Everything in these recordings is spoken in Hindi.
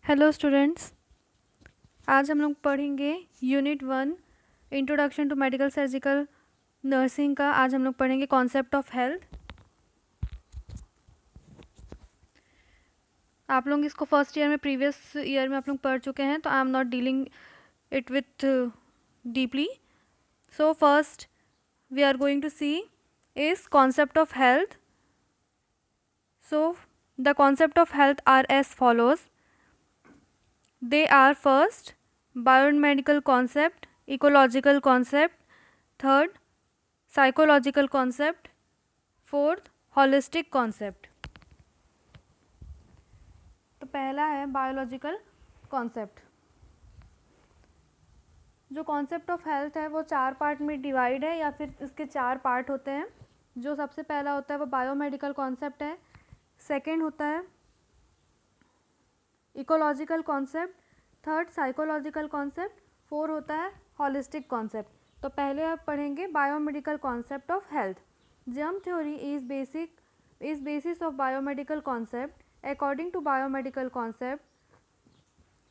हेलो स्टूडेंट्स, आज हम लोग पढ़ेंगे unit 1 introduction to medical surgical nursing का। आज हम लोग पढ़ेंगे कॉन्सेप्ट ऑफ हेल्थ। आप लोग इसको फर्स्ट ईयर में, प्रीवियस ईयर में आप लोग पढ़ चुके हैं, तो I am not dealing it with deeply. So first we are going to see is concept of health. So the concept of health are as follows. They are first biomedical concept, ecological concept, third psychological concept, fourth holistic concept. तो पहला है बायोलॉजिकल कॉन्सेप्ट. जो कॉन्सेप्ट ऑफ हेल्थ है वो 4 पार्ट में डिवाइड है, या फिर इसके 4 पार्ट होते हैं. जो सबसे पहला होता है वो बायोमेडिकल कॉन्सेप्ट है, सेकेंड होता है ecological concept, third psychological concept, four होता है हॉलिस्टिक कॉन्सेप्ट. तो पहले आप पढ़ेंगे biomedical concept of health. Germ theory is basis of biomedical concept. According to biomedical concept,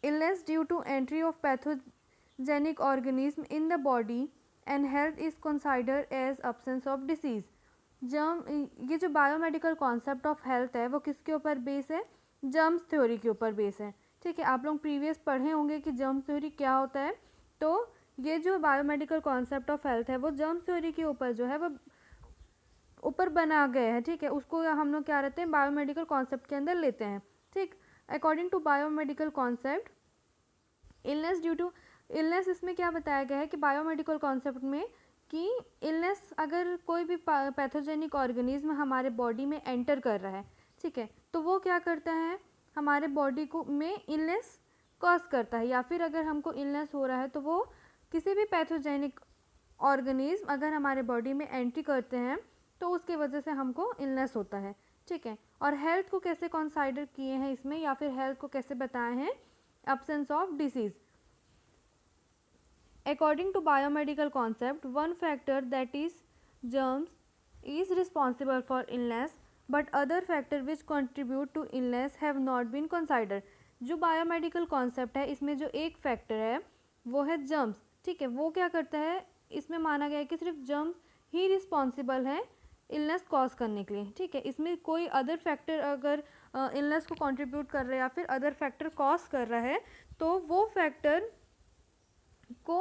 illness due to entry of pathogenic organism in the body and health is considered as absence of disease. ये जो बायोमेडिकल कॉन्सेप्ट ऑफ हेल्थ है वो किसके ऊपर बेस है? जर्म्स थ्योरी के ऊपर बेस है. ठीक है, आप लोग प्रीवियस पढ़े होंगे कि जर्म थ्योरी क्या होता है. तो ये जो बायोमेडिकल कॉन्सेप्ट ऑफ हेल्थ है वो जर्म थ्योरी के ऊपर जो है वो ऊपर बना गया है. ठीक है, उसको हम लोग क्या रहते हैं, बायोमेडिकल कॉन्सेप्ट के अंदर लेते हैं. ठीक, according to biomedical concept, illness इसमें क्या बताया गया है कि बायोमेडिकल कॉन्सेप्ट में कि इलनेस अगर कोई भी पैथोजेनिक ऑर्गेनिज्म हमारे बॉडी में एंटर कर रहा है, ठीक है, तो वो क्या करता है, हमारे बॉडी को में इलनेस कॉज करता है. या फिर अगर हमको इलनेस हो रहा है तो वो किसी भी पैथोजेनिक ऑर्गेनिज्म अगर हमारे बॉडी में एंट्री करते हैं तो उसके वजह से हमको इलनेस होता है. ठीक है, और हेल्थ को कैसे कंसाइडर किए हैं इसमें, या फिर हेल्थ को कैसे बताए हैं, absence of disease. According to biomedical concept, one factor, that is germs, is responsible for illness, but other factor which contribute to illness have not been considered. जो बायोमेडिकल कॉन्सेप्ट है इसमें जो एक फैक्टर है वो है जर्म्स. ठीक है, वो क्या करता है, इसमें माना गया है कि सिर्फ जर्म्स ही रिस्पॉन्सिबल है इलनेस कॉज करने के लिए. ठीक है, इसमें कोई अदर फैक्टर अगर इलनेस को कंट्रीब्यूट कर रहा है या फिर अदर फैक्टर कॉज कर रहा है तो वो फैक्टर को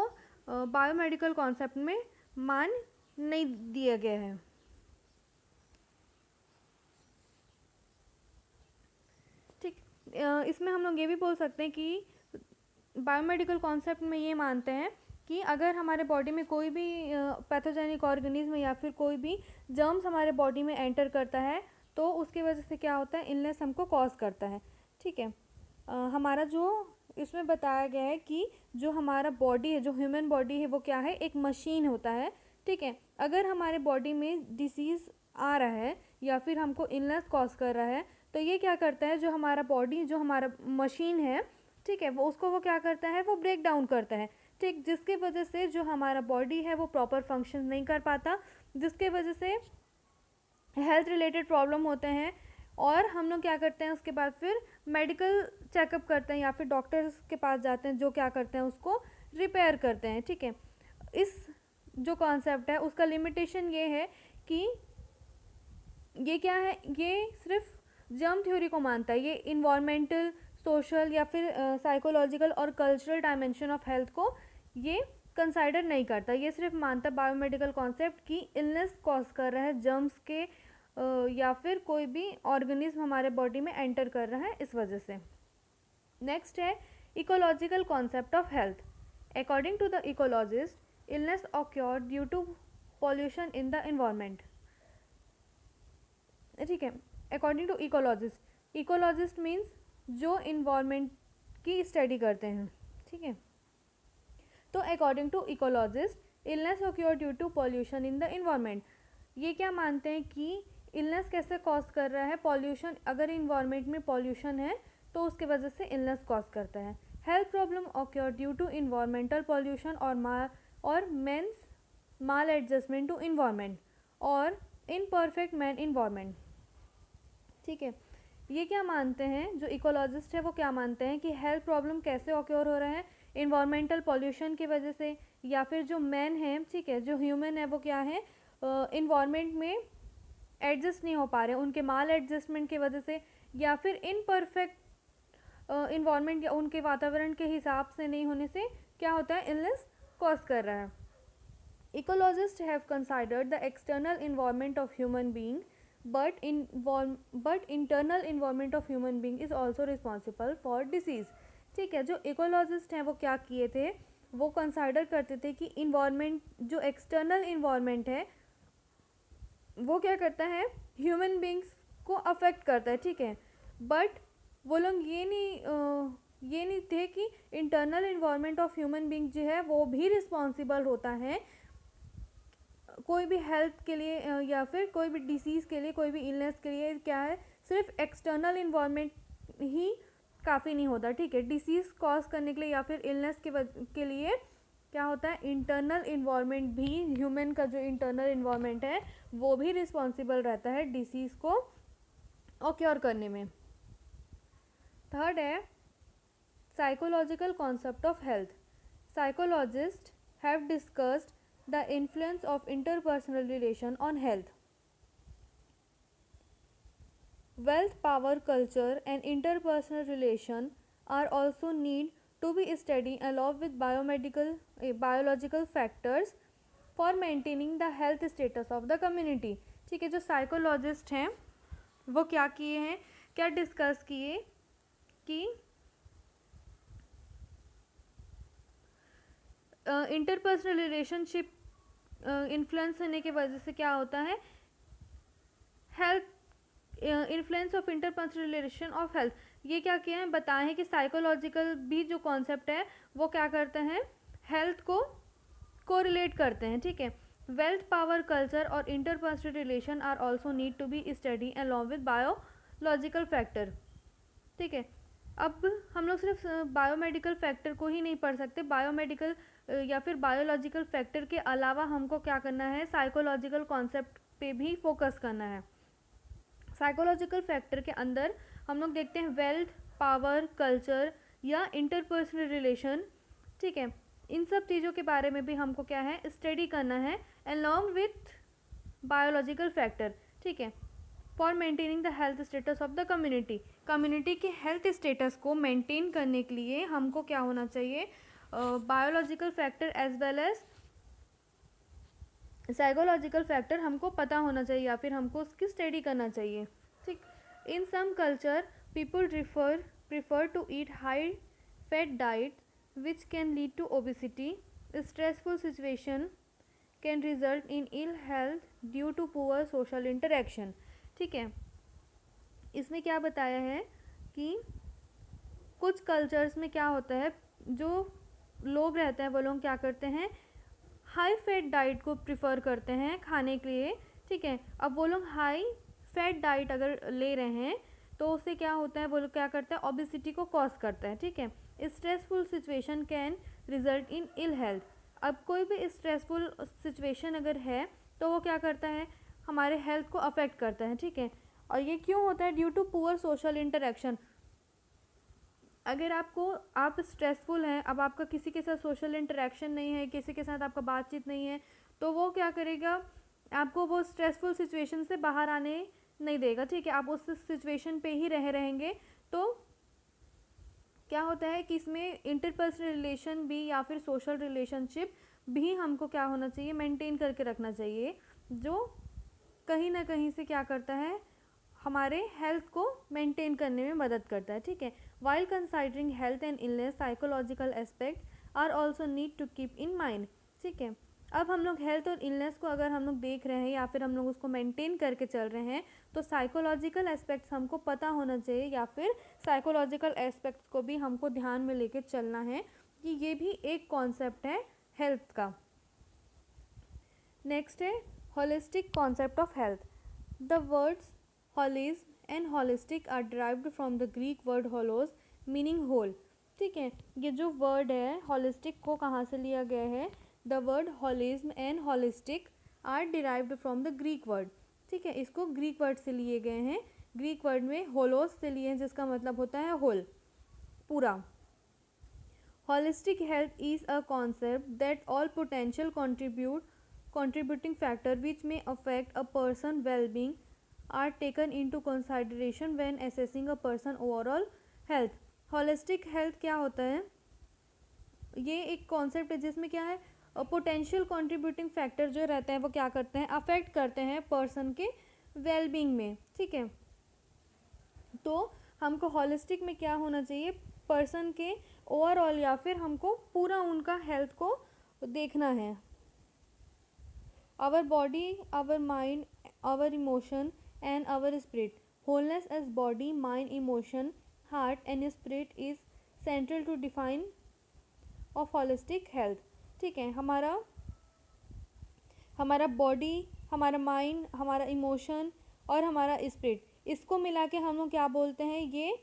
बायोमेडिकल कॉन्सेप्ट में मान नहीं दिया गया है. ठीक, इसमें हम लोग ये भी बोल सकते हैं कि बायोमेडिकल कॉन्सेप्ट में ये मानते हैं कि अगर हमारे बॉडी में कोई भी पैथोजेनिक ऑर्गेनिज्म या फिर कोई भी जर्म्स हमारे बॉडी में एंटर करता है तो उसकी वजह से क्या होता है, इलनेस हमको कॉज करता है. ठीक है, हमारा जो इसमें बताया गया है कि जो हमारा बॉडी है, जो ह्यूमन बॉडी है, वो क्या है, एक मशीन होता है. ठीक है, अगर हमारे बॉडी में डिसीज़ आ रहा है या फिर हमको इलनेस कॉज कर रहा है तो ये क्या करता है, जो हमारा बॉडी, जो हमारा मशीन है, ठीक है, वो क्या करता है, वो ब्रेक डाउन करता है. ठीक, जिसके वजह से जो हमारा बॉडी है वो प्रॉपर फंक्शन नहीं कर पाता, जिसके वजह से हेल्थ रिलेटेड प्रॉब्लम होते हैं. और हम लोग क्या करते हैं, उसके बाद फिर मेडिकल चेकअप करते हैं या फिर डॉक्टर्स के पास जाते हैं, जो क्या करते हैं उसको रिपेयर करते हैं. ठीक है, इस जो कॉन्सेप्ट है उसका लिमिटेशन ये है कि ये क्या है, ये सिर्फ जर्म थ्योरी को मानता है. ये इन्वायरमेंटल, सोशल या फिर साइकोलॉजिकल और कल्चरल डायमेंशन ऑफ हेल्थ को ये कंसाइडर नहीं करता. ये सिर्फ मानता है बायोमेडिकल कॉन्सेप्ट की इलनेस कॉज कर रहा है जर्म्स के या फिर कोई भी ऑर्गेनिज्म हमारे बॉडी में एंटर कर रहा है इस वजह से. नेक्स्ट है ecological concept of health. According to the ecologist, illness occur due to pollution in the environment. ठीक है, अकॉर्डिंग टू इकोलॉजिस्ट मीन्स जो इन्वायरमेंट की स्टडी करते हैं. ठीक है, तो according to ecologist, illness occur due to pollution in the environment. ये क्या मानते हैं कि इलनेस कैसे कॉज कर रहा है, पॉल्यूशन, अगर इन्वायरमेंट में पॉल्यूशन है तो उसके वजह से इलनेस कॉज करता है. Health problem occur due to environmental pollution और man's maladjustment to environment और इनपरफेक्ट मैन इन्वायरमेंट. ठीक है, ये क्या मानते हैं, जो इकोलॉजिस्ट है वो क्या मानते हैं कि हेल्थ प्रॉब्लम कैसे ऑक्योर हो रहा है, इन्वायरमेंटल पॉल्यूशन की वजह से, या फिर जो मैन है, ठीक है, जो ह्यूमन है वो क्या है, इन्वायरमेंट में एडजस्ट नहीं हो पा रहे, उनके माल एडजस्टमेंट की वजह से, या फिर इनपरफेक्ट इन्वायरमेंट या उनके वातावरण के हिसाब से नहीं होने से क्या होता है, इलनेस कॉज कर रहा है। Ecologists have considered the external environment of human being, but internal environment of human being is also responsible for disease। ठीक है, जो इकोलॉजिस्ट हैं वो क्या किए थे, वो कंसाइडर करते थे कि इन्वायरमेंट, जो एक्सटर्नल इन्वायरमेंट है वो क्या करता है, ह्यूमन बींग्स को अफेक्ट करता है, ठीक है, बट वो लोग ये नहीं थे कि internal environment of human being जो है वो भी रिस्पॉन्सिबल होता है कोई भी हेल्थ के लिए या फिर कोई भी डिसीज़ के लिए, कोई भी इलनेस के लिए। क्या है, सिर्फ एक्सटर्नल इन्वायरमेंट ही काफ़ी नहीं होता, ठीक है, डिसीज़ कॉज करने के लिए या फिर इलनेस के लिए क्या होता है, इंटरनल इन्वायरमेंट भी, ह्यूमन का जो इंटरनल इन्वायरमेंट है वो भी रिस्पॉन्सिबल रहता है डिसीज़ को ऑक्योर करने में। थर्ड है psychological concept of health. Psychologist have discussed the influence of interpersonal relation on health. Wealth, power, culture and interpersonal relation are also need to be studied along with biological factors for maintaining the health status of the community। ठीक है, जो साइकोलॉजिस्ट हैं वो क्या किए हैं, क्या डिस्कस किए कि इंटरपर्सनल रिलेशनशिप इन्फ्लुएंस होने की वजह से क्या होता है, health influence of interpersonal relation of health. ये क्या किया है, बताएं कि साइकोलॉजिकल भी जो कॉन्सेप्ट है वो क्या करते हैं, हेल्थ को कोरिलेट करते हैं, ठीक है। वेल्थ, पावर, कल्चर और interpersonal relation are also need to be study along with biological factor. ठीक है, अब हम लोग सिर्फ बायोमेडिकल फैक्टर को ही नहीं पढ़ सकते, बायोमेडिकल या फिर बायोलॉजिकल फैक्टर के अलावा हमको क्या करना है, साइकोलॉजिकल कॉन्सेप्ट पे भी फोकस करना है। साइकोलॉजिकल फैक्टर के अंदर हम लोग देखते हैं वेल्थ, पावर, कल्चर या इंटरपर्सनल रिलेशन, ठीक है, इन सब चीज़ों के बारे में भी हमको क्या है, स्टडी करना है अलॉन्ग विथ बायोलॉजिकल फैक्टर, ठीक है, for maintaining the health status of the community. Community के हेल्थ स्टेटस को मेंटेन करने के लिए हमको क्या होना चाहिए, biological factor as well as psychological factor हमको पता होना चाहिए या फिर हमको उसकी स्टडी करना चाहिए, ठीक। In some culture people prefer to eat high fat diet which can lead to obesity. Stressful situation can result in ill health due to poor social interaction. ठीक है, इसमें क्या बताया है कि कुछ कल्चर्स में क्या होता है, जो लोग रहते हैं वो लोग क्या करते हैं, हाई फैट डाइट को प्रिफ़र करते हैं खाने के लिए, ठीक है। अब वो लोग हाई फैट डाइट अगर ले रहे हैं तो उससे क्या होता है, वो लोग क्या करते हैं, ओबेसिटी को कॉज करता है, ठीक है। Stressful situation can result in ill health. अब कोई भी स्ट्रेसफुल सिचुएशन अगर है तो वो क्या करता है, हमारे हेल्थ को अफेक्ट करता है, ठीक है। और ये क्यों होता है, due to poor social interaction. अगर आप स्ट्रेसफुल हैं, अब आपका किसी के साथ सोशल इंटरेक्शन नहीं है, किसी के साथ आपका बातचीत नहीं है, तो वो क्या करेगा, आपको वो स्ट्रेसफुल सिचुएशन से बाहर आने नहीं देगा, ठीक है। आप उस सिचुएशन पे ही रहेंगे, तो क्या होता है कि इसमें इंटरपर्सनल रिलेशन भी या फिर सोशल रिलेशनशिप भी हमको क्या होना चाहिए, मेंटेन करके रखना चाहिए, जो कहीं ना कहीं से क्या करता है, हमारे हेल्थ को मेंटेन करने में मदद करता है, ठीक है। While considering health and illness, psychological aspect are also need to keep in mind, ठीक है। अब हम लोग हेल्थ और इलनेस को अगर हम लोग देख रहे हैं या फिर हम लोग उसको मेंटेन करके चल रहे हैं, तो साइकोलॉजिकल एस्पेक्ट्स हमको पता होना चाहिए या फिर साइकोलॉजिकल एस्पेक्ट्स को भी हमको ध्यान में लेके चलना है कि ये भी एक कॉन्सेप्ट है हेल्थ का। नेक्स्ट है holistic concept of health. The words holism and holistic are derived from the Greek word holos meaning whole, ठीक है। ये जो वर्ड है होलिस्टिक को कहाँ से लिया गया है, the word holism and holistic are derived from the Greek word, ठीक है, इसको ग्रीक वर्ड से लिए गए हैं ग्रीक वर्ड में होलोस से लिए हैं, जिसका मतलब होता है होल, पूरा। Holistic health is a concept that all potential contributing factor which may affect a person well-being are taken into consideration when assessing a person overall health। holistic health क्या होता है? ये एक कॉन्सेप्ट है जिसमें क्या है, पोटेंशियल कंट्रीब्यूटिंग फैक्टर जो रहते हैं वो क्या करते हैं, अफेक्ट करते हैं पर्सन के वेलबींग में, ठीक है। तो हमको हॉलिस्टिक में क्या होना चाहिए, पर्सन के ओवरऑल या फिर हमको पूरा उनका हेल्थ को देखना है। Our body, our mind, our emotion and our spirit. Wholeness as body, mind, emotion, heart and spirit is central to define of holistic health. ठीक है, हमारा बॉडी, हमारा माइंड, हमारा इमोशन और हमारा स्पिरिट, इसको मिला के हम लोग क्या बोलते हैं, ये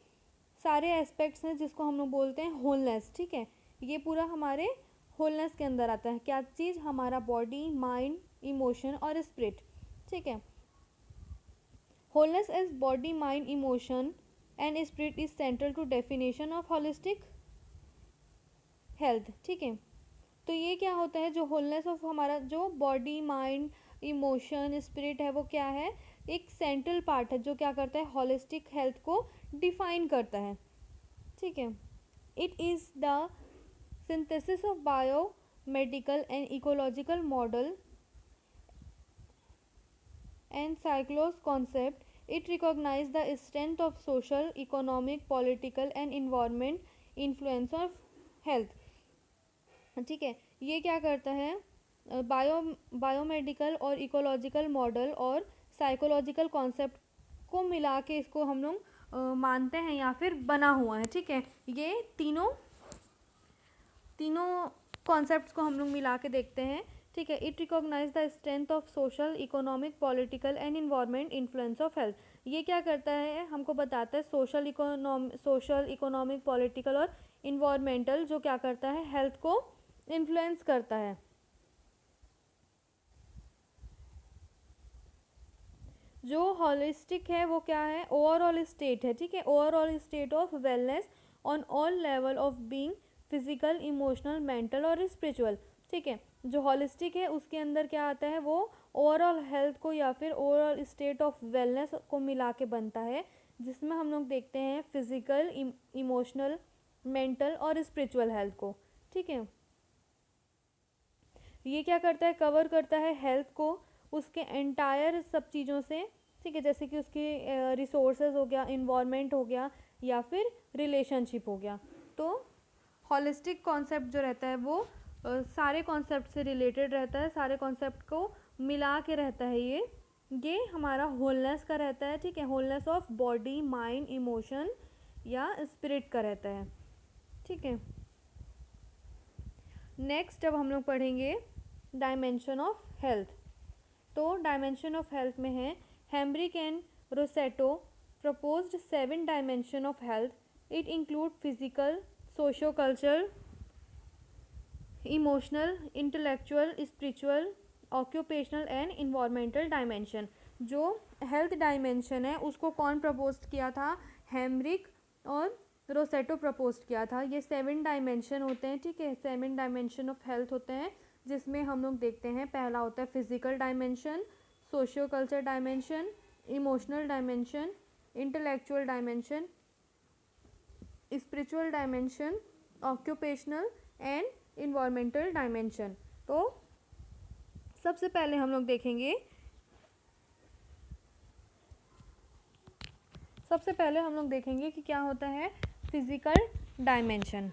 सारे एस्पेक्ट्स हैं जिसको हम लोग बोलते हैं होलनेस। ठीक है, ये पूरा हमारे होलनेस के अंदर आता है। क्या चीज़, हमारा बॉडी, माइंड, इमोशन और स्पिरिट। ठीक है, wholeness as body, mind, emotion and spirit is central to definition of holistic health. ठीक है, तो ये क्या होता है, जो होलनेस ऑफ हमारा जो बॉडी, माइंड, इमोशन, स्पिरिट है, वो क्या है, एक सेंट्रल पार्ट है जो क्या करता है, होलिस्टिक हेल्थ को डिफाइन करता है। ठीक है, it is the synthesis of bio medical and ecological model and psychosocial concept. It recognise the strength of social, economic, political and environment influence of health. ठीक है, ये क्या करता है, बायोमेडिकल और इकोलॉजिकल मॉडल और साइकोलॉजिकल कॉन्सेप्ट को मिला के इसको हम लोग मानते हैं या फिर बना हुआ है। ठीक है, ये तीनों कॉन्सेप्ट्स को हम लोग मिला के देखते हैं। ठीक है, it recognise the strength of social, economic, political and environment influence of health. ये क्या करता है, हमको बताता है सोशल, इकोनॉमिक, पॉलिटिकल और इन्वायरमेंटल जो क्या करता है, हेल्थ को इन्फ्लुएंस करता है। जो हॉलिस्टिक है वो क्या है, ओवरऑल स्टेट है। ठीक है, overall state of wellness on all level of being, physical, emotional, mental और स्पिरिचुअल। ठीक है, जो हॉलिस्टिक है उसके अंदर क्या आता है, वो ओवरऑल हेल्थ को या फिर ओवरऑल स्टेट ऑफ वेलनेस को मिला के बनता है, जिसमें हम लोग देखते हैं फिजिकल, इमोशनल, मेंटल और स्पिरिचुअल हेल्थ को। ठीक है, ये क्या करता है, कवर करता है हेल्थ को उसके एंटायर सब चीज़ों से। ठीक है, जैसे कि उसके रिसोर्सेज हो गया, इन्वायरमेंट हो गया या फिर रिलेशनशिप हो गया। तो हॉलिस्टिक कॉन्सेप्ट जो रहता है वो सारे कॉन्सेप्ट से रिलेटेड रहता है, सारे कॉन्सेप्ट को मिला के रहता है। ये हमारा होलनेस का रहता है। ठीक है, wholeness of body, mind, emotion या स्पिरिट का रहता है। ठीक है, नेक्स्ट अब हम लोग पढ़ेंगे डायमेंशन ऑफ हेल्थ। तो डायमेंशन ऑफ हेल्थ में है, Hembrick and Rosetto proposed 7 dimension of health. It include physical, socio culture, emotional, intellectual, spiritual, occupational and environmental dimension. जो हेल्थ डायमेंशन है उसको कौन प्रपोज किया था, हेम्ब्रिक और रोसेटो प्रपोज किया था। ये 7 डायमेंशन होते हैं। ठीक है, 7 डायमेंशन ऑफ हेल्थ होते हैं, जिसमें हम लोग देखते हैं पहला होता है physical dimension, socio culture dimension, emotional dimension, intellectual dimension, spiritual dimension, occupational and environmental dimension. तो सबसे पहले हम लोग देखेंगे, कि क्या होता है फिजिकल डायमेंशन।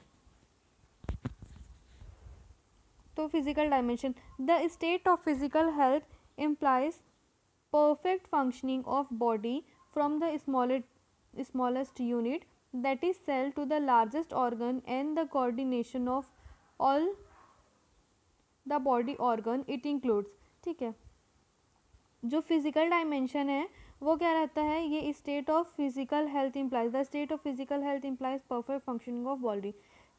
तो physical dimension, the state of physical health implies perfect functioning of body from the smallest unit, that is cell, to the largest organ, and the coordination of all the body organ it includes। ठीक है, जो फिजिकल डायमेंशन है वो क्या रहता है, ये state of physical health implies, the state of physical health implies perfect functioning of body.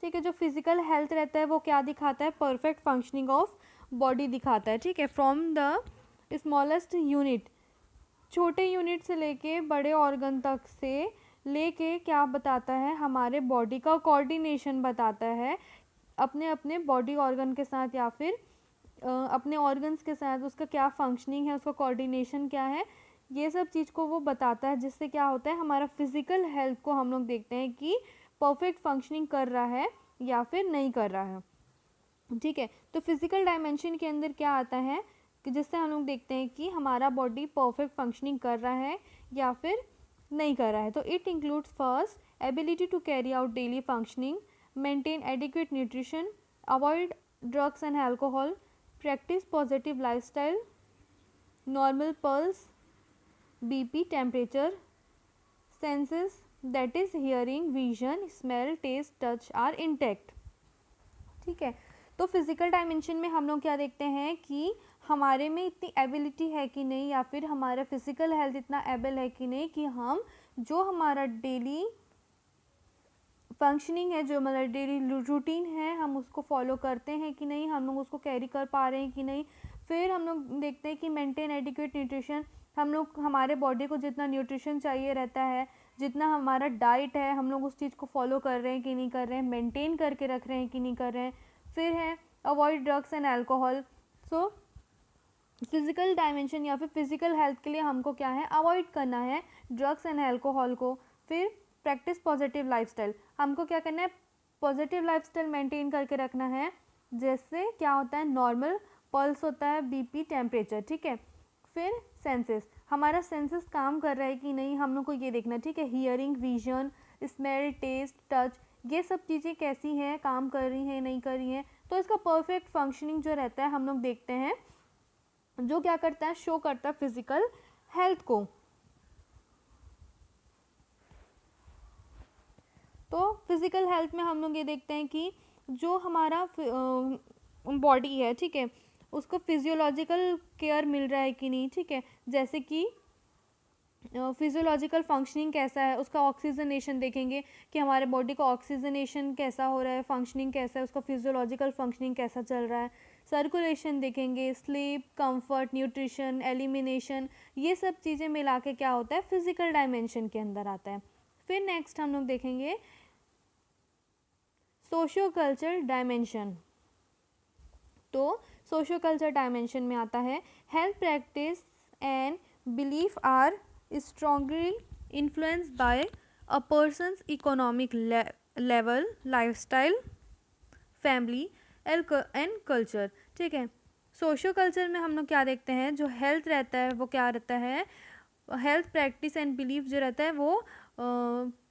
ठीक है, जो फिजिकल हेल्थ रहता है वो क्या दिखाता है, परफेक्ट फंक्शनिंग ऑफ बॉडी दिखाता है। ठीक है, फ्रॉम द स्मॉलेस्ट यूनिट, छोटे यूनिट से लेके बड़े ऑर्गन तक से लेके क्या बताता है, हमारे बॉडी का कोऑर्डिनेशन बताता है अपने अपने बॉडी ऑर्गन के साथ या फिर अपने ऑर्गन्स के साथ उसका क्या फंक्शनिंग है, उसका कोऑर्डिनेशन क्या है, ये सब चीज़ को वो बताता है, जिससे क्या होता है हमारा फिज़िकल हेल्थ को हम लोग देखते हैं कि परफेक्ट फंक्शनिंग कर रहा है या फिर नहीं कर रहा है। ठीक है, तो फिज़िकल डायमेंशन के अंदर क्या आता है कि जिससे हम लोग देखते हैं कि हमारा बॉडी परफेक्ट फंक्शनिंग कर रहा है या फिर नहीं कर रहा है। तो it includes first ability to carry out daily functioning, maintain adequate nutrition, avoid drugs and alcohol, practice positive lifestyle, normal pulse, BP, temperature, senses that is hearing, vision, smell, taste, touch are intact. ठीक है, तो फिज़िकल डायमेंशन में हम लोग क्या देखते हैं कि हमारे में इतनी एबिलिटी है कि नहीं, या फिर हमारा फिज़िकल हेल्थ इतना एबल है कि नहीं कि हम जो हमारा डेली फंक्शनिंग है, जो हमारा डेली रूटीन है, हम उसको फॉलो करते हैं कि नहीं, हम लोग उसको कैरी कर पा रहे हैं कि नहीं। फिर हम लोग देखते हैं कि मेंटेन एडिक्वेट न्यूट्रिशन, हम लोग हमारे बॉडी को जितना न्यूट्रिशन चाहिए रहता है, जितना हमारा डाइट है, हम लोग उस चीज़ को फॉलो कर रहे हैं कि नहीं कर रहे हैं, मेंटेन करके रख रहे हैं कि नहीं कर रहे हैं। फिर है avoid drugs and alcohol. So physical dimension या फिर फिज़िकल हेल्थ के लिए हमको क्या है, अवॉइड करना है ड्रग्स एंड अल्कोहल को। फिर प्रैक्टिस पॉजिटिव लाइफस्टाइल, हमको क्या करना है, पॉजिटिव लाइफस्टाइल मेंटेन करके रखना है, जैसे क्या होता है नॉर्मल पल्स होता है, बीपी, टेम्परेचर। ठीक है, फिर सेंसेस, हमारा सेंसेस काम कर रहा है कि नहीं, हम लोग को ये देखना। ठीक है, hearing, vision, smell, taste, touch, ये सब चीज़ें कैसी हैं, काम कर रही हैं नहीं कर रही हैं। तो इसका परफेक्ट फंक्शनिंग जो रहता है हम लोग देखते हैं, जो क्या करता है, शो करता है फिजिकल हेल्थ को। तो फिजिकल हेल्थ में हम लोग ये देखते हैं कि जो हमारा बॉडी है, ठीक है, उसको फिजियोलॉजिकल केयर मिल रहा है कि नहीं। ठीक है, जैसे कि फिजियोलॉजिकल फंक्शनिंग कैसा है, उसका ऑक्सीजनेशन देखेंगे कि हमारे बॉडी का ऑक्सीजनेशन कैसा हो रहा है, फंक्शनिंग कैसा है, उसका फिजियोलॉजिकल फंक्शनिंग कैसा चल रहा है। सर्कुलेशन देखेंगे, स्लीप, कंफर्ट, न्यूट्रिशन, एलिमिनेशन, ये सब चीज़ें मिला के क्या होता है, फिजिकल डायमेंशन के अंदर आता है। फिर नेक्स्ट हम लोग देखेंगे सोशियो कल्चर डायमेंशन। तो सोशियो कल्चर डायमेंशन में आता है health practice and belief are strongly influenced by a person's economic level, lifestyle, family and culture। ठीक है, सोशो कल्चर में हम लोग क्या देखते हैं, जो हेल्थ रहता है वो क्या रहता है, हेल्थ प्रैक्टिस एंड बिलीफ जो रहता है वो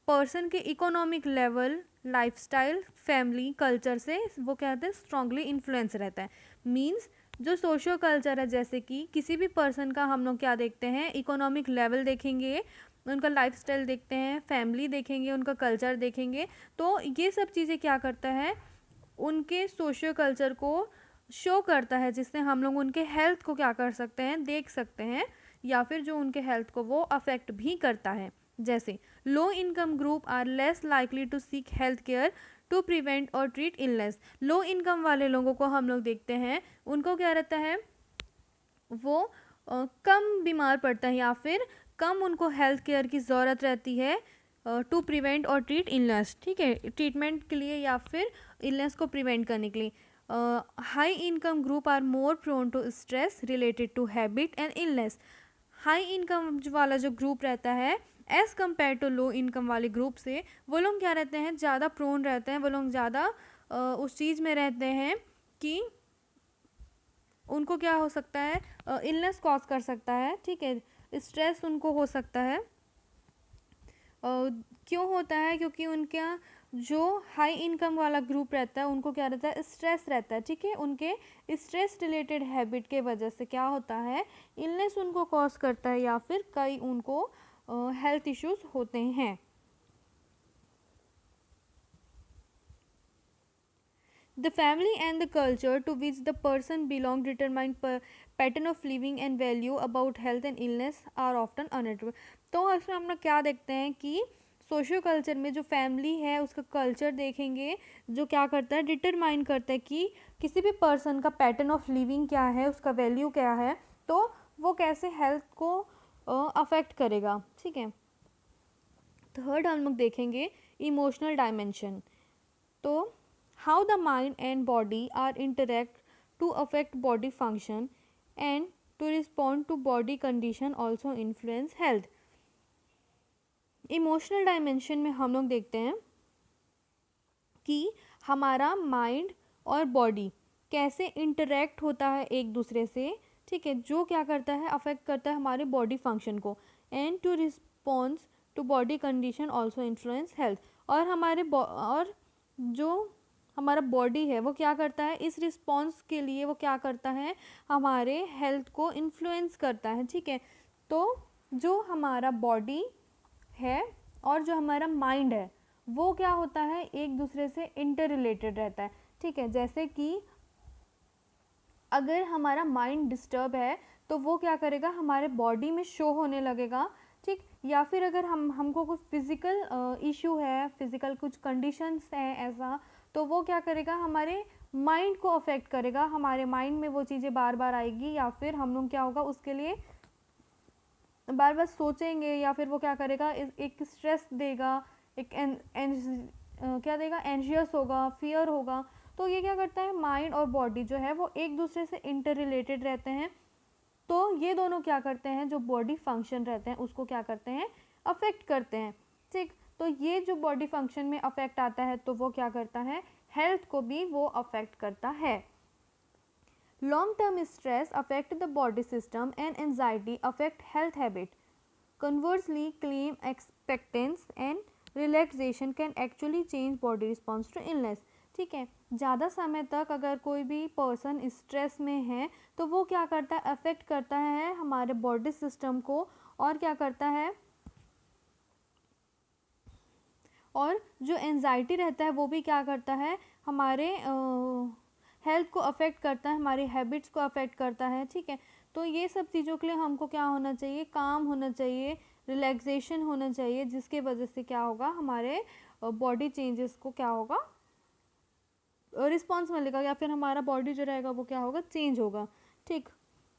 पर्सन के economic level, lifestyle, family, culture से वो क्या रहता है, स्ट्रांगली इन्फ्लुएंस रहता है। मीन्स जो सोशो कल्चर है, जैसे कि किसी भी पर्सन का हम लोग क्या देखते हैं, इकोनॉमिक लेवल देखेंगे, उनका लाइफस्टाइल देखते हैं, फैमिली देखेंगे, उनका कल्चर देखेंगे। तो ये सब चीज़ें क्या करता है, उनके सोशो कल्चर को शो करता है, जिससे हम लोग उनके हेल्थ को क्या कर सकते हैं, देख सकते हैं, या फिर जो उनके हेल्थ को वो अफेक्ट भी करता है। जैसे low income group are less likely to seek health care to prevent और ट्रीट इलनेस। लो इनकम वाले लोगों को हम लोग देखते हैं, उनको क्या रहता है, वो कम बीमार पड़ता है या फिर कम उनको हेल्थ केयर की ज़रूरत रहती है टू प्रिवेंट और ट्रीट इलनेस। ठीक है, ट्रीटमेंट के लिए या फिर इलनेस को प्रिवेंट करने के लिए। High income group are more prone to stress related to habit and illness. High income वाला जो ग्रुप रहता है as compare to low income वाले ग्रुप से, वो लोग क्या रहते हैं, ज़्यादा प्रोन रहते हैं, वो लोग ज़्यादा उस चीज़ में रहते हैं कि उनको क्या हो सकता है, इलनेस कॉज कर सकता है। ठीक है, स्ट्रेस उनको हो सकता है। क्यों होता है, क्योंकि उनका जो हाई इनकम वाला ग्रुप रहता है उनको क्या रहता है, स्ट्रेस रहता है। ठीक है, उनके स्ट्रेस रिलेटेड हैबिट के वजह से क्या होता है, इलनेस उनको कॉज करता है या फिर कई उनको हेल्थ इश्यूज होते हैं। The family and the culture to which the person belongs determine pattern of living and value about health and illness are often unaddressed। तो इसमें हम लोग क्या देखते हैं कि सोशियो कल्चर में जो फैमिली है उसका कल्चर देखेंगे, जो क्या करता है, डिटरमाइन करता है कि किसी भी पर्सन का पैटर्न ऑफ लिविंग क्या है, उसका वैल्यू क्या है, तो वो कैसे हेल्थ को अफेक्ट करेगा, ठीक है। थर्ड हम लोग देखेंगे इमोशनल डायमेंशन। तो how the mind and body are interact to affect body function and to respond to body condition also influence health. Emotional dimension में हम लोग देखते हैं कि हमारा माइंड और बॉडी कैसे इंटरेक्ट होता है एक दूसरे से, ठीक है, जो क्या करता है अफेक्ट करता है हमारे बॉडी फंक्शन को, and to response to body condition also influence health. और जो हमारा बॉडी है वो क्या करता है, इस रिस्पॉन्स के लिए वो क्या करता है, हमारे हेल्थ को इन्फ्लुएंस करता है, ठीक है। तो जो हमारा बॉडी है और जो हमारा माइंड है वो क्या होता है, एक दूसरे से इंटर रिलेटेड रहता है, ठीक है। जैसे कि अगर हमारा माइंड डिस्टर्ब है तो वो क्या करेगा, हमारे बॉडी में शो होने लगेगा, ठीक। या फिर अगर हमको कुछ फिज़िकल इशू है, फिज़िकल कुछ कंडीशंस है ऐसा, तो वो क्या करेगा, हमारे माइंड को अफेक्ट करेगा, हमारे माइंड में वो चीज़ें बार बार आएगी, या फिर हम लोग क्या होगा उसके लिए बार बार सोचेंगे, या फिर वो क्या करेगा, एक स्ट्रेस देगा, एक क्या देगा, एंशियस होगा, फियर होगा। तो ये क्या करता है, माइंड और बॉडी जो है वो एक दूसरे से इंटर रिलेटेड रहते हैं। तो ये दोनों क्या करते हैं, जो बॉडी फंक्शन रहते हैं उसको क्या करते हैं, अफेक्ट करते हैं, ठीक। तो ये जो बॉडी फंक्शन में अफेक्ट आता है तो वो क्या करता है, हेल्थ को भी वो अफेक्ट करता है। Long term stress affect the body system and anxiety affect health habit. Conversely calm expectance and relaxation can actually change body response to illness, ठीक है। ज़्यादा समय तक अगर कोई भी पर्सन स्ट्रेस में है तो वो क्या करता है, अफेक्ट करता है हमारे बॉडी सिस्टम को, और क्या करता है, और जो एंजाइटी रहता है वो भी क्या करता है, हमारे हेल्थ को अफेक्ट करता है, हमारी हैबिट्स को अफेक्ट करता है, ठीक है। तो ये सब चीज़ों के लिए हमको क्या होना चाहिए, काम होना चाहिए, रिलैक्सेशन होना चाहिए, जिसके वजह से क्या होगा, हमारे बॉडी चेंजेस को क्या होगा, रिस्पॉन्स मिलेगा, या फिर हमारा बॉडी जो रहेगा वो क्या होगा, चेंज होगा, ठीक।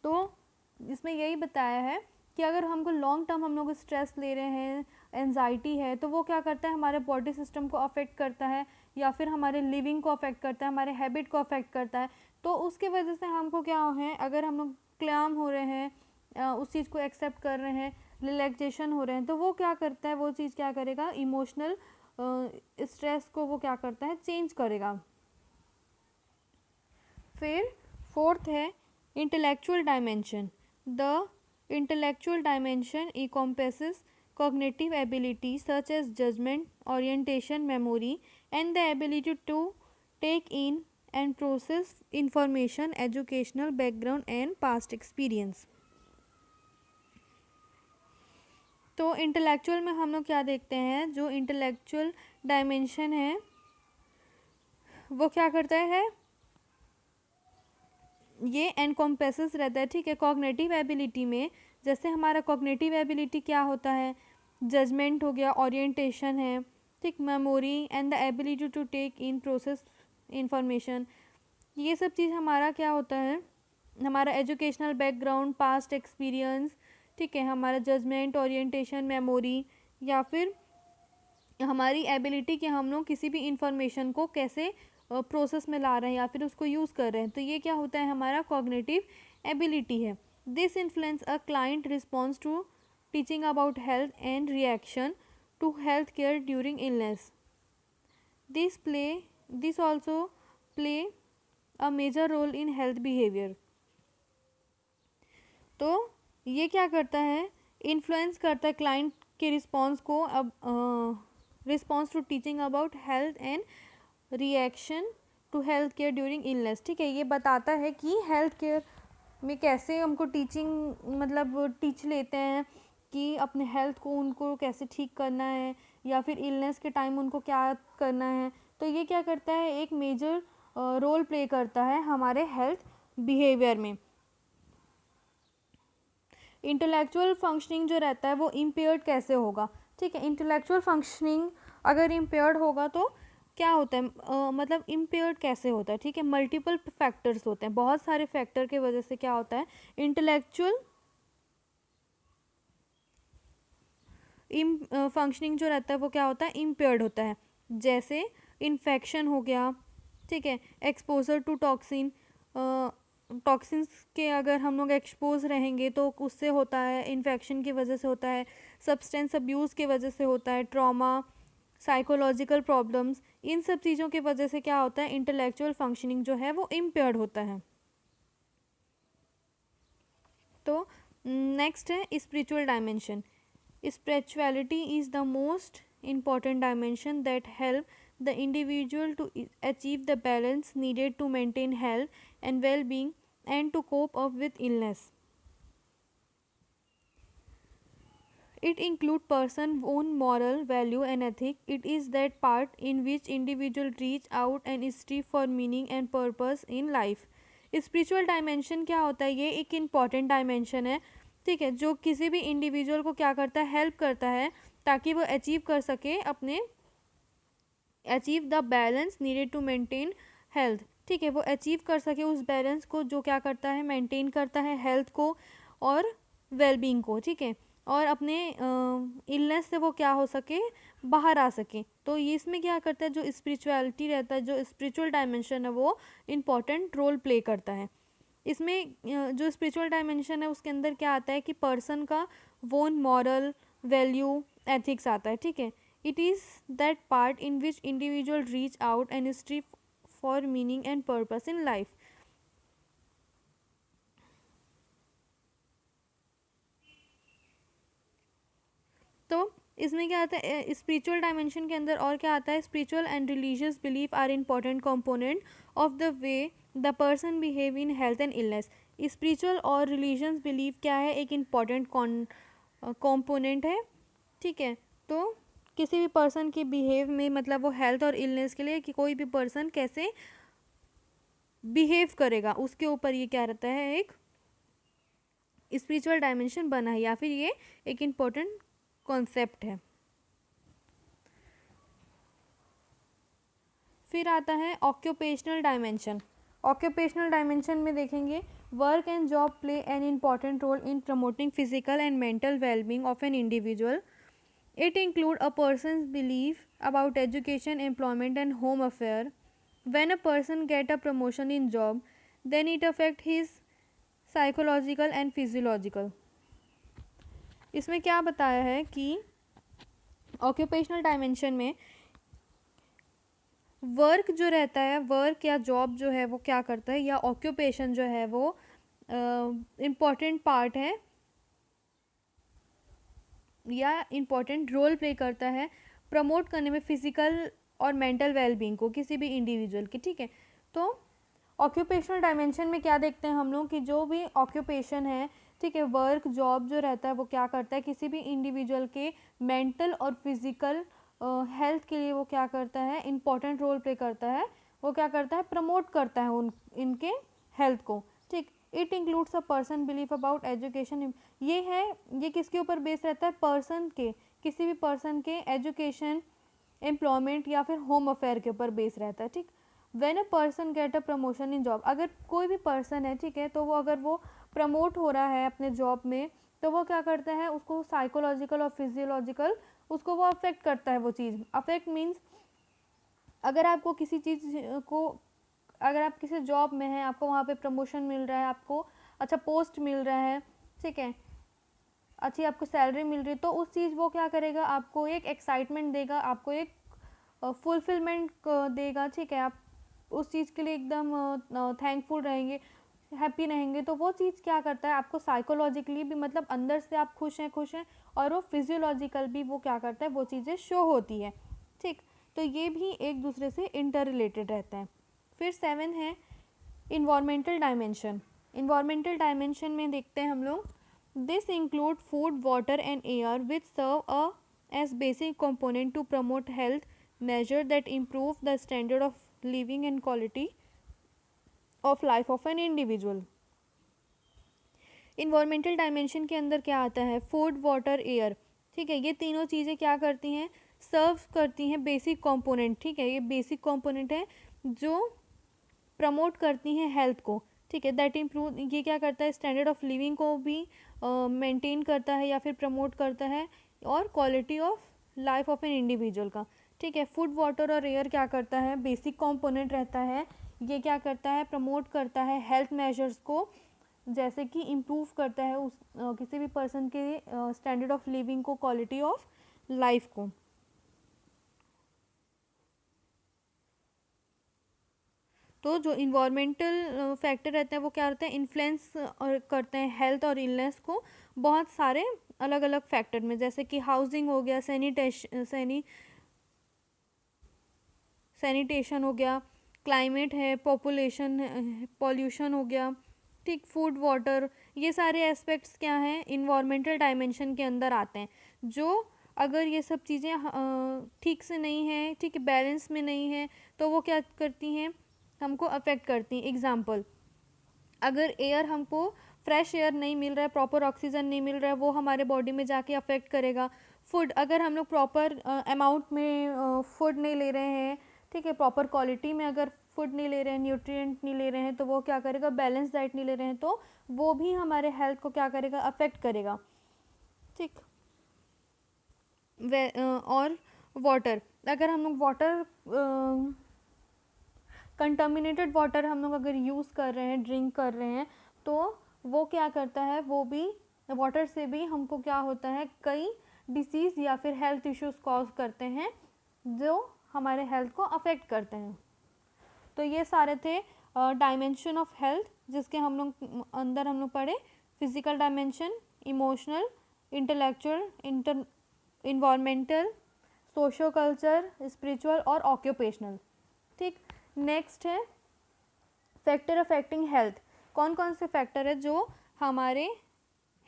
तो इसमें यही बताया है कि अगर हमको लॉन्ग टर्म हम लोग स्ट्रेस ले रहे हैं, एंजाइटी है, तो वो क्या करता है, हमारे बॉडी सिस्टम को अफेक्ट करता है, या फिर हमारे लिविंग को अफेक्ट करता है, हमारे हैबिट को अफेक्ट करता है। तो उसके वजह से हमको क्या है, अगर हम लोग क्लैम हो रहे हैं, उस चीज़ को एक्सेप्ट कर रहे हैं, रिलैक्सेशन हो रहे हैं, तो वो क्या करता है, वो चीज़ क्या करेगा, इमोशनल स्ट्रेस को वो क्या करता है, चेंज करेगा। फिर फोर्थ है intellectual dimension. The intellectual dimension encompasses cognitive abilities such as judgment, orientation, memory, and the ability to take in and process information, educational background, and past experience. तो इंटेलेक्चुअल में हम लोग क्या देखते हैं, जो इंटेलेक्चुअल डायमेंशन है वो क्या करता है, ये एनकॉम्पेसेस रहता है, ठीक है। कॉग्निटिव एबिलिटी में जैसे हमारा कॉग्निटिव एबिलिटी क्या होता है, जजमेंट हो गया, ओरिएंटेशन है, ठीक, memory and the ability to take in process information, ये सब चीज़ हमारा क्या होता है, हमारा एजुकेशनल बैकग्राउंड, पास्ट एक्सपीरियंस, ठीक है, हमारा जजमेंट, ओरिएंटेशन, मेमोरी, या फिर हमारी एबिलिटी कि हम लोग किसी भी इंफॉर्मेशन को कैसे प्रोसेस में ला रहे हैं या फिर उसको यूज़ कर रहे हैं, तो ये क्या होता है, हमारा कॉग्निटिव एबिलिटी है। This influence a client response to teaching about health and reaction to health care during illness. This also play a major role in health behaviour. तो ये क्या करता है, इन्फ्लुएंस करता है क्लाइंट के रिस्पॉन्स को, अब response to teaching about health and reaction to health care during illness, ठीक है। ये बताता है कि हेल्थ केयर में कैसे हमको टीचिंग मतलब टीच लेते हैं कि अपने हेल्थ को उनको कैसे ठीक करना है, या फिर इलनेस के टाइम उनको क्या करना है। तो ये क्या करता है, एक मेजर रोल प्ले करता है हमारे हेल्थ बिहेवियर में। इंटेलेक्चुअल फंक्शनिंग जो रहता है वो इम्पेयर्ड कैसे होगा, ठीक है। इंटेलेक्चुअल फंक्शनिंग अगर इम्पेयर्ड होगा तो क्या होता है, मतलब इम्पेयर्ड कैसे होता है, ठीक है। मल्टीपल फैक्टर्स होते हैं, बहुत सारे फैक्टर के वजह से क्या होता है, इंटेलेक्चुअल फंक्शनिंग जो रहता है वो क्या होता है, इम्पेयर्ड होता है। जैसे इन्फेक्शन हो गया, ठीक है, एक्सपोजर टू टॉक्सिन, टॉक्सिन्स के अगर हम लोग एक्सपोज रहेंगे तो उससे होता है, इन्फेक्शन की वजह से होता है, सब्सटेंस अब्यूज़ की वजह से होता है, ट्रॉमा, साइकोलॉजिकल प्रॉब्लम्स, इन सब चीज़ों की वजह से क्या होता है, इंटेलेक्चुअल फंक्शनिंग जो है वो इम्पेयर्ड होता है। तो नेक्स्ट है spiritual dimension. Spirituality is the most important dimension that help the individual to achieve the balance needed to maintain health and well-being and to cope up with illness. It includes person's own moral value and ethic. It is that part in which individual reach out and strive for meaning and purpose in life. Spiritual dimension क्या होता है, ये एक इम्पॉर्टेंट डायमेंशन है, ठीक है, जो किसी भी इंडिविजुअल को क्या करता है, हेल्प करता है ताकि वो अचीव कर सके अपने, achieve the balance needed to maintain health, ठीक है, वो अचीव कर सके उस बैलेंस को जो क्या करता है, मेंटेन करता है हेल्थ को और वेलबींग को, ठीक है, और अपने इलनेस से वो क्या हो सके, बाहर आ सके। तो ये इसमें क्या करता है, जो स्पिरिचुअलिटी रहता है, जो स्पिरिचुअल डायमेंशन है वो इम्पॉर्टेंट रोल प्ले करता है। इसमें जो स्पिरिचुअल डायमेंशन है उसके अंदर क्या आता है कि पर्सन का वोन मॉरल वैल्यू एथिक्स आता है, ठीक है। It is that part in which individual reach out and strive for meaning and purpose in life. तो इसमें क्या आता है, स्पिरिचुअल डायमेंशन के अंदर और क्या आता है, spiritual and religious belief are important component of the way the person behave in health and illness. Spiritual और रिलीजियस बिलीफ क्या है, एक इम्पॉर्टेंट कॉम्पोनेंट है, ठीक है। तो किसी भी पर्सन के बिहेव में, मतलब वो हेल्थ और इलनेस के लिए कि कोई भी पर्सन कैसे बिहेव करेगा उसके ऊपर ये क्या रहता है, एक स्पिरिचुअल डायमेंशन बना है, या फिर ये एक इम्पॉर्टेंट कॉन्सेप्ट है। फिर आता है ऑक्यूपेशनल डायमेंशन। ऑक्यूपेशनल डायमेंशन में देखेंगे, work and job play an important role in promoting physical and mental wellbeing of an individual. It includes a person's belief about education, employment, and home affair. When a person gets a promotion in job, then it affects his psychological and physiological. इसमें क्या बताया है कि ऑक्यूपेशनल डायमेंशन में वर्क जो रहता है, वर्क या जॉब जो है वो क्या करता है, या ऑक्यूपेशन जो है वो इम्पॉर्टेंट पार्ट है या इम्पॉर्टेंट रोल प्ले करता है प्रमोट करने में फिजिकल और मेंटल वेलबींग को किसी भी इंडिविजुअल की, ठीक है। तो ऑक्यूपेशनल डायमेंशन में क्या देखते हैं हम लोग कि जो भी ऑक्यूपेशन है, ठीक है, वर्क जॉब जो रहता है वो क्या करता है, किसी भी इंडिविजुअल के मेंटल और फिजिकल हेल्थ के लिए वो क्या करता है, इम्पॉर्टेंट रोल प्ले करता है, वो क्या करता है, प्रमोट करता है इनके हेल्थ को, ठीक। It includes a person belief about education, ये है, ये किसके ऊपर बेस रहता है, पर्सन के, किसी भी पर्सन के एजुकेशन, एम्प्लॉयमेंट या फिर होम अफेयर के ऊपर बेस रहता है, ठीक। When a person get a promotion in job, अगर कोई भी पर्सन है, ठीक है, तो वो अगर वो प्रमोट हो रहा है अपने जॉब में, तो वो क्या करता है, उसको साइकोलॉजिकल और फिजियोलॉजिकल उसको वो अफेक्ट करता है। वो चीज़ अफेक्ट मीन्स, अगर आपको किसी चीज़ को, अगर आप किसी जॉब में हैं, आपको वहाँ पे प्रमोशन मिल रहा है, आपको अच्छा पोस्ट मिल रहा है, ठीक है, अच्छी आपको सैलरी मिल रही है, तो उस चीज़ वो क्या करेगा, आपको एक एक्साइटमेंट देगा, आपको एक फुलफिलमेंट देगा, ठीक है, आप उस चीज़ के लिए एकदम थैंकफुल रहेंगे, हैप्पी रहेंगे। तो वो चीज़ क्या करता है, आपको साइकोलॉजिकली भी, मतलब अंदर से आप खुश हैं, और वो फिजियोलॉजिकल भी वो क्या करता है, वो चीज़ें शो होती है, ठीक। तो ये भी एक दूसरे से इंटर रिलेटेड रहते हैं। फिर 7 है इन्वायरमेंटल डायमेंशन। इन्वायरमेंटल डायमेंशन में देखते हैं हम लोग, this include food, water and air which serve a as basic component to promote health measure that improve the standard of living and quality of life of an individual. Environmental dimension के अंदर क्या आता है, फूड, वाटर, एयर, ठीक है, ये तीनों चीज़ें क्या करती हैं, सर्व करती हैं बेसिक कंपोनेंट, ठीक है, ये बेसिक कंपोनेंट है जो प्रमोट करती हैं हेल्थ को, ठीक है, दैट इम्प्रूव, ये क्या करता है, स्टैंडर्ड ऑफ लिविंग को भी मेंटेन करता है या फिर प्रमोट करता है, और quality of life of an individual का। ठीक है, फूड वाटर और एयर क्या करता है, बेसिक कंपोनेंट रहता है। ये क्या करता है, प्रमोट करता है हेल्थ मेजर्स को, जैसे कि इम्प्रूव करता है उस किसी भी पर्सन के स्टैंडर्ड ऑफ लिविंग को, क्वालिटी ऑफ लाइफ को। तो जो इन्वायरमेंटल फैक्टर रहते हैं वो क्या रहते हैं, इन्फ्लुएंस और करते हैं हेल्थ और इलनेस को बहुत सारे अलग अलग फैक्टर में, जैसे कि हाउसिंग हो गया, सैनिटेशन हो गया, क्लाइमेट है, पॉपुलेशन है, पॉल्यूशन हो गया। ठीक, फूड वाटर, ये सारे एस्पेक्ट्स क्या हैं, इन्वायरमेंटल डायमेंशन के अंदर आते हैं। जो अगर ये सब चीज़ें ठीक से नहीं है, ठीक है, बैलेंस में नहीं है, तो वो क्या करती हैं, हमको अफेक्ट करती हैं। एग्जाम्पल, अगर एयर हमको फ्रेश एयर नहीं मिल रहा है, प्रॉपर ऑक्सीजन नहीं मिल रहा है, वो हमारे बॉडी में जाके अफेक्ट करेगा। फूड, अगर हम लोग प्रॉपर अमाउंट में फूड नहीं ले रहे हैं, ठीक है, प्रॉपर क्वालिटी में अगर फूड नहीं ले रहे हैं, न्यूट्रिएंट नहीं ले रहे हैं, तो वो क्या करेगा, बैलेंस डाइट नहीं ले रहे हैं, तो वो भी हमारे हेल्थ को क्या करेगा, अफेक्ट करेगा। ठीक, और वाटर, अगर हम लोग वाटर कंटामिनेटेड वाटर हम लोग अगर यूज़ कर रहे हैं, ड्रिंक कर रहे हैं, तो वो क्या करता है, वो भी वाटर से भी हमको क्या होता है, कई डिसीज़ या फिर हेल्थ इश्यूज कॉज करते हैं जो हमारे हेल्थ को अफेक्ट करते हैं। तो ये सारे थे डायमेंशन ऑफ हेल्थ, जिसके हम लोग अंदर हम लोग पढ़े physical dimension, emotional, intellectual, environmental, socio culture, spiritual और ऑक्यूपेशनल। ठीक, नेक्स्ट है फैक्टर अफेक्टिंग हेल्थ। कौन कौन से फैक्टर है जो हमारे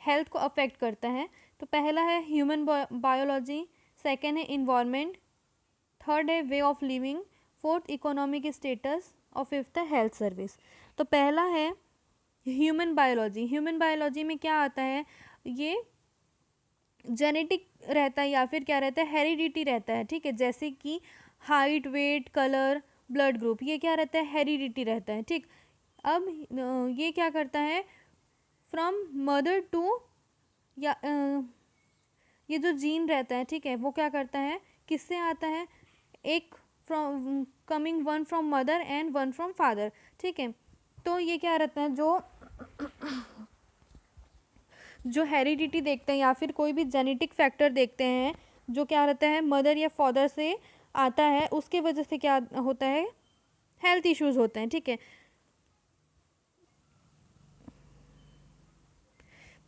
हेल्थ को अफेक्ट करता है, तो पहला है ह्यूमन बायोलॉजी, सेकेंड है इन्वायरमेंट, थर्ड है way of living, fourth economic status और फिफ्थ है हेल्थ सर्विस। तो पहला है ह्यूमन बायोलॉजी। ह्यूमन बायोलॉजी में क्या आता है, ये जेनेटिक रहता है या फिर क्या रहता है, हेरिडिटी रहता है। ठीक है, जैसे कि height, weight, colour, blood group, ये क्या रहता है, हेरिडिटी रहता है। ठीक, अब ये क्या करता है, फ्रॉम मदर टू, या ये जो जीन रहता है, ठीक है, वो क्या करता है, किससे आता है, एक from coming one from mother and one from father. ठीक है, तो ये क्या रहता है, जो हेरिडिटी देखते हैं या फिर कोई भी जेनेटिक फैक्टर देखते हैं, जो क्या रहता है, मदर या फादर से आता है, उसके वजह से क्या होता है, हेल्थ इश्यूज होते हैं। ठीक है,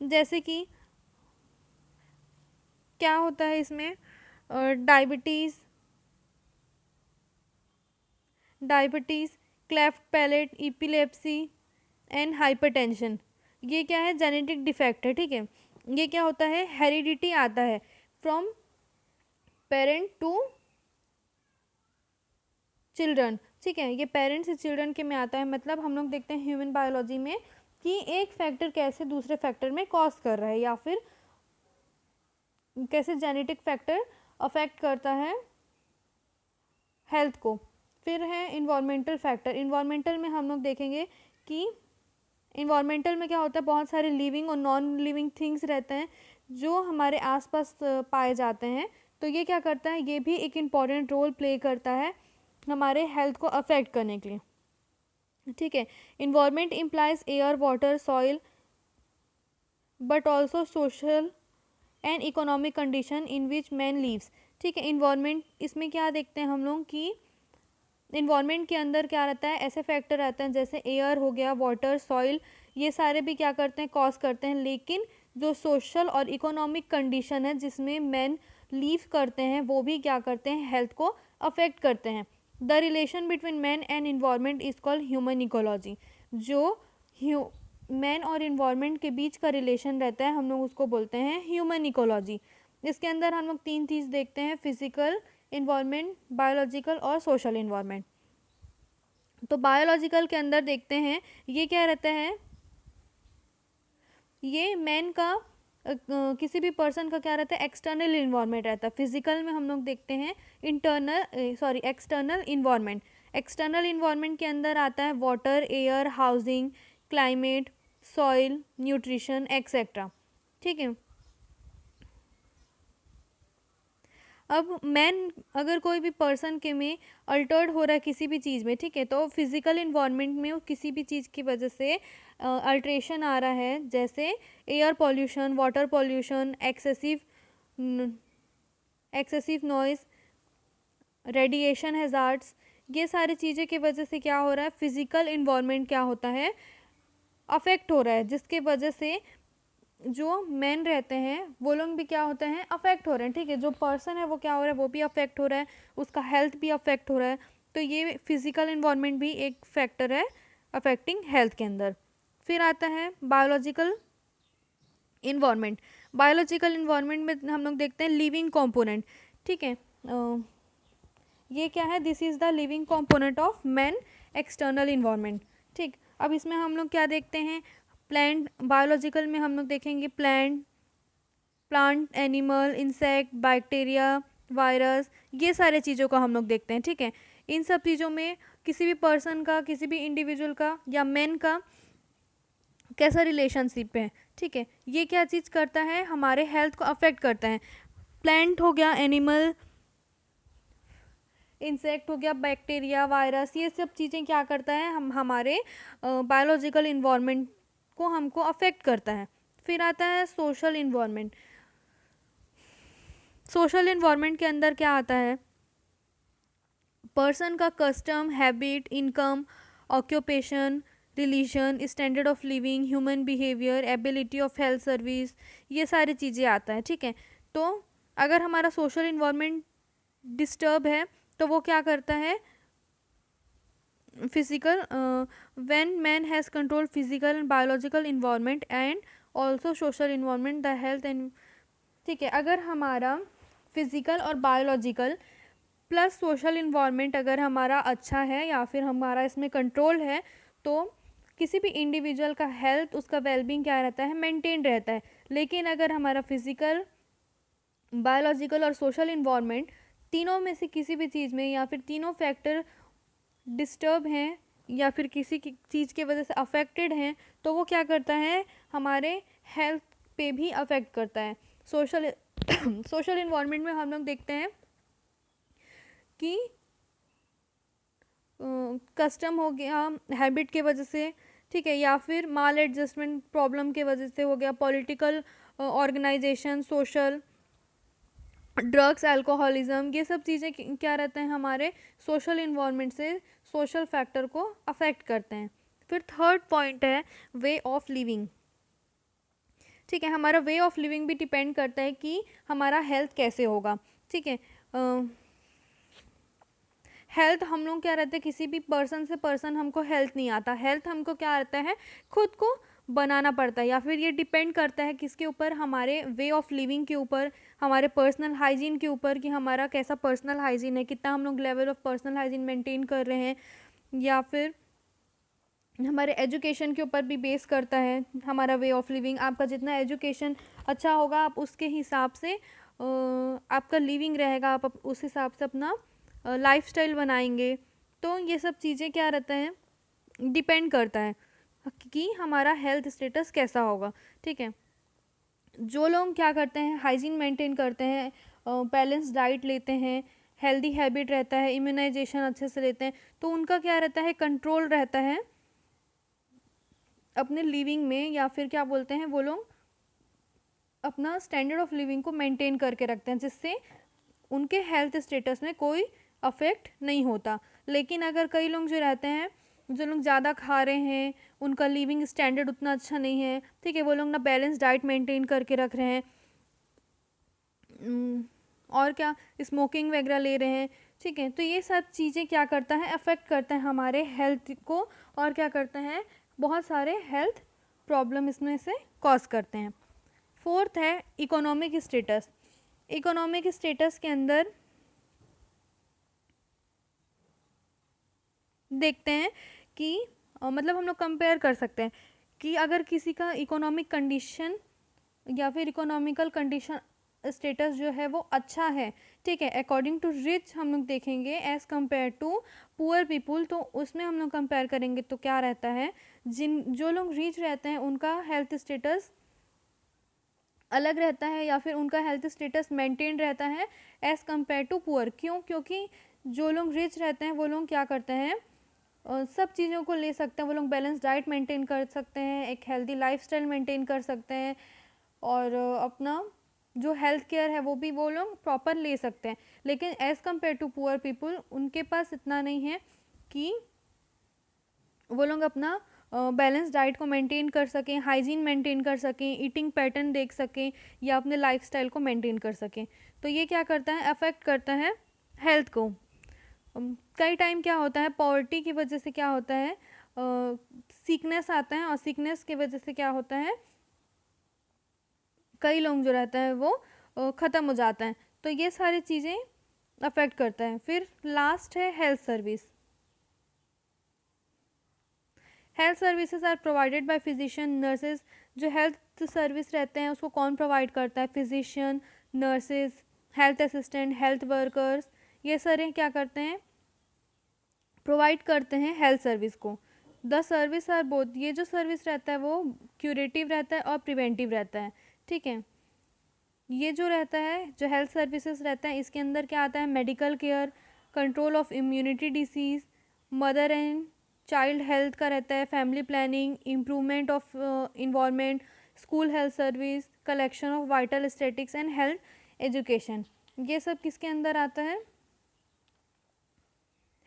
जैसे कि क्या होता है इसमें, diabetes, cleft palate, epilepsy and hypertension, ये क्या है, जेनेटिक डिफेक्ट है। ठीक है, ये क्या होता है, हेरिडिटी आता है फ्रॉम पेरेंट टू चिल्ड्रन। ठीक है, ये पेरेंट्स से चिल्ड्रन के में आता है। मतलब हम लोग देखते हैं ह्यूमन बायोलॉजी में कि एक फैक्टर कैसे दूसरे फैक्टर में कॉज कर रहा है, या फिर कैसे जेनेटिक फैक्टर अफेक्ट करता है हेल्थ को। फिर है इन्वायरमेंटल फैक्टर। इन्वायरमेंटल में हम लोग देखेंगे कि इन्वायरमेंटल में क्या होता है, बहुत सारे लिविंग और नॉन लिविंग थिंग्स रहते हैं जो हमारे आसपास पाए जाते हैं। तो ये क्या करता है, ये भी एक इम्पॉर्टेंट रोल प्ले करता है हमारे हेल्थ को अफेक्ट करने के लिए। ठीक है, environment implies air, water, soil, but also social and economic condition in which man leaves. ठीक है, इन्वायरमेंट, इसमें क्या देखते हैं हम लोग कि इन्वायरमेंट के अंदर क्या रहता है, ऐसे फैक्टर रहते हैं जैसे एयर हो गया, वाटर, सॉइल, ये सारे भी क्या करते हैं, कॉज करते हैं। लेकिन जो सोशल और इकोनॉमिक कंडीशन है जिसमें मैन लीव करते हैं, वो भी क्या करते हैं, हेल्थ को अफेक्ट करते हैं। The relation between man and environment is called human ecology. जो मैन और इन्वायरमेंट के बीच का रिलेशन रहता है, हम लोग उसको बोलते हैं ह्यूमन इकोलॉजी। इसके अंदर हम लोग तीन चीज़ देखते हैं, फिजिकल इन्वायरमेंट, बायोलॉजिकल और सोशल इन्वायरमेंट। तो बायोलॉजिकल के अंदर देखते हैं, ये क्या रहता है, ये मैन का किसी भी पर्सन का क्या रहता है, एक्सटर्नल इन्वायरमेंट रहता है। फिजिकल में हम लोग देखते हैं एक्सटर्नल इन्वायरमेंट। एक्सटर्नल इन्वायरमेंट के अंदर आता है water, air, housing, climate, soil, nutrition etcetera. ठीक है, अब मैन अगर कोई भी पर्सन के में अल्टर्ड हो रहा है किसी भी चीज़ में, ठीक है, तो फिजिकल इन्वायरमेंट में वो किसी भी चीज़ की वजह से अल्ट्रेशन आ रहा है, जैसे air pollution, water pollution, excessive noise, radiation hazards, ये सारी चीज़ें की वजह से क्या हो रहा है, फिजिकल इन्वायरमेंट क्या होता है, अफेक्ट हो रहा है, जिसके वजह से जो मेन रहते हैं वो लोग भी क्या होते हैं, अफेक्ट हो रहे हैं, ठीक है, जो पर्सन है वो क्या हो रहा है, वो भी अफेक्ट हो रहा है, उसका हेल्थ भी अफेक्ट हो रहा है। तो ये फिजिकल इन्वायरमेंट भी एक फैक्टर है अफेक्टिंग हेल्थ के अंदर। फिर आता है बायोलॉजिकल इन्वायरमेंट। बायोलॉजिकल इन्वायरमेंट में हम लोग देखते हैं लिविंग कंपोनेंट, ठीक है, ये क्या है, this is the living component of man external environment, ठीक। अब इसमें हम लोग क्या देखते हैं, प्लांट, बायोलॉजिकल में हम लोग देखेंगे plant, animal, insect, bacteria, virus, ये सारे चीज़ों का हम लोग देखते हैं, ठीक है। इन सब चीज़ों में किसी भी पर्सन का, किसी भी इंडिविजुअल का या मैन का कैसा रिलेशनशिप है, ठीक है, ये क्या चीज़ करता है, हमारे हेल्थ को अफेक्ट करता है। प्लांट हो गया, एनिमल, इंसेक्ट हो गया, बैक्टीरिया, वायरस, ये सब चीज़ें क्या करता है, हम हमारे बायोलॉजिकल इन्वायरमेंट को हमको अफेक्ट करता है। फिर आता है सोशल इन्वायरमेंट। सोशल इन्वायरमेंट के अंदर क्या आता है, पर्सन का custom, habit, income, occupation, religion, standard of living, human behaviour, ability of health service, ये सारी चीज़ें आता है, ठीक है। तो अगर हमारा सोशल इन्वायरमेंट डिस्टर्ब है तो वो क्या करता है, physical, when man has control physical and biological environment and also social environment the health and, ठीक है, अगर हमारा फिजिकल और बायोलॉजिकल प्लस सोशल इन्वायरमेंट अगर हमारा अच्छा है या फिर हमारा इसमें कंट्रोल है, तो किसी भी इंडिविजुअल का हेल्थ, उसका वेलबींग क्या रहता है, मेंटेन रहता है। लेकिन अगर हमारा फिजिकल, बायोलॉजिकल और सोशल इन्वायरमेंट तीनों में से किसी भी चीज़ में या फिर तीनों फैक्टर डिस्टर्ब हैं या फिर किसी की चीज़ की वजह से अफेक्टेड हैं, तो वो क्या करता है, हमारे हेल्थ पे भी अफेक्ट करता है। सोशल सोशल इन्वायरमेंट में हम लोग देखते हैं कि कस्टम हो गया, हैबिट के वजह से, ठीक है, या फिर माल एडजस्टमेंट प्रॉब्लम के वजह से हो गया, political organization, social, drugs, alcoholism, ये सब चीज़ें क्या रहते हैं, हमारे सोशल इन्वायरमेंट से सोशल फैक्टर को अफेक्ट करते हैं। फिर थर्ड पॉइंट है वे ऑफ लिविंग, ठीक है, हमारा वे ऑफ लिविंग भी डिपेंड करता है कि हमारा हेल्थ कैसे होगा, ठीक है। हेल्थ हम लोग क्या रहते हैं, किसी भी पर्सन से पर्सन हमको हेल्थ नहीं आता, हेल्थ हमको क्या रहता है, खुद को बनाना पड़ता है, या फिर ये डिपेंड करता है किसके ऊपर, हमारे वे ऑफ लिविंग के ऊपर, हमारे पर्सनल हाइजीन के ऊपर, कि हमारा कैसा पर्सनल हाइजीन है, कितना हम लोग level of personal hygiene maintain कर रहे हैं, या फिर हमारे एजुकेशन के ऊपर भी बेस करता है हमारा वे ऑफ लिविंग। आपका जितना एजुकेशन अच्छा होगा, आप उसके हिसाब से आपका लिविंग रहेगा, आप उस हिसाब से अपना लाइफस्टाइल बनाएंगे। तो ये सब चीज़ें क्या रहता है, डिपेंड करता है कि हमारा हेल्थ स्टेटस कैसा होगा, ठीक है। जो लोग क्या करते हैं, हाइजीन मेंटेन करते हैं, बैलेंस डाइट लेते हैं, हेल्दी हैबिट रहता है, इम्यूनाइजेशन अच्छे से लेते हैं, तो उनका क्या रहता है, कंट्रोल रहता है अपने लिविंग में, या फिर क्या बोलते हैं वो लोग, अपना स्टैंडर्ड ऑफ लिविंग को मेंटेन करके रखते हैं, जिससे उनके हेल्थ स्टेटस में कोई अफेक्ट नहीं होता। लेकिन अगर कई लोग जो रहते हैं, जो लोग ज़्यादा खा रहे हैं, उनका लिविंग स्टैंडर्ड उतना अच्छा नहीं है, ठीक है, वो लोग ना बैलेंस डाइट मेंटेन करके रख रहे हैं, और क्या स्मोकिंग वगैरह ले रहे हैं, ठीक है, तो ये सब चीज़ें क्या करता है, अफेक्ट करता है हमारे हेल्थ को, और क्या करता है, बहुत सारे हेल्थ प्रॉब्लम इसमें से कॉज करते हैं। फोर्थ है इकोनॉमिक स्टेटस। इकोनॉमिक स्टेटस के अंदर देखते हैं कि मतलब हम लोग कंपेयर कर सकते हैं कि अगर किसी का इकोनॉमिक कंडीशन या फिर इकोनॉमिकल कंडीशन स्टेटस जो है वो अच्छा है, ठीक है, अकॉर्डिंग टू रिच हम लोग देखेंगे as compare to poor people, तो उसमें हम लोग कंपेयर करेंगे तो क्या रहता है, जो लोग रिच रहते हैं उनका हेल्थ स्टेटस अलग रहता है या फिर उनका हेल्थ स्टेटस मेंटेन रहता है एज़ कम्पेयर टू पुअर। क्यों? क्योंकि जो लोग रिच रहते हैं वो लोग क्या करते हैं, सब चीज़ों को ले सकते हैं। वो लोग बैलेंस डाइट मेंटेन कर सकते हैं, एक हेल्दी लाइफस्टाइल मेंटेन कर सकते हैं, और अपना जो हेल्थ केयर है वो भी वो लोग प्रॉपर ले सकते हैं। लेकिन as compare to poor people उनके पास इतना नहीं है कि वो लोग अपना बैलेंस डाइट को मेंटेन कर सकें, हाइजीन मेंटेन कर सकें, ईटिंग पैटर्न देख सकें, या अपने लाइफस्टाइल को मेंटेन कर सकें। तो ये क्या करता है, अफेक्ट करता है हेल्थ को। कई टाइम क्या होता है, पॉवर्टी की वजह से क्या होता है, सीकनेस आता है, और सीकनेस की वजह से क्या होता है, कई लोग जो रहता है वो ख़त्म हो जाता है। तो ये सारी चीज़ें अफेक्ट करता है। फिर लास्ट है health service. Health services are provided by physician nurses. जो हेल्थ सर्विस रहते हैं उसको कौन प्रोवाइड करता है, physician, nurses, health assistant, health workers, ये सारे क्या करते हैं, प्रोवाइड करते हैं हेल्थ सर्विस को। द सर्विस आर बोथ, ये जो सर्विस रहता है वो क्यूरेटिव रहता है और प्रिवेंटिव रहता है, ठीक है। ये जो रहता है, जो हेल्थ सर्विसेज रहता है, इसके अंदर क्या आता है, medical care, control of immunity disease, mother and child health का रहता है, family planning, improvement of environment, school health service, collection of vital statics and health education. ये सब किसके अंदर आता है,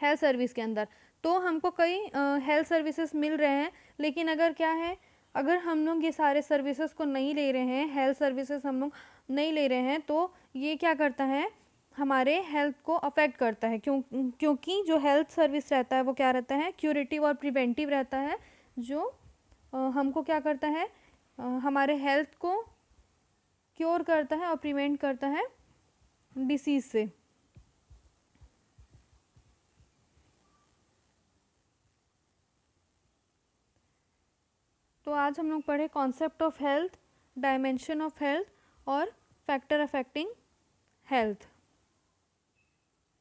हेल्थ सर्विस के अंदर। तो हमको कई हेल्थ सर्विसेज मिल रहे हैं, लेकिन अगर क्या है, अगर हम लोग ये सारे सर्विसेज को नहीं ले रहे हैं, हेल्थ सर्विसेज हम लोग नहीं ले रहे हैं, तो ये क्या करता है, हमारे हेल्थ को अफेक्ट करता है। क्योंकि जो हेल्थ सर्विस रहता है वो क्या रहता है, क्यूरेटिव और प्रिवेंटिव रहता है, जो हमको क्या करता है, हमारे हेल्थ को क्योर करता है और प्रिवेंट करता है डिसीज़ से। तो आज हम लोग पढ़े concept of health, dimension of health और फैक्टर अफेक्टिंग हेल्थ।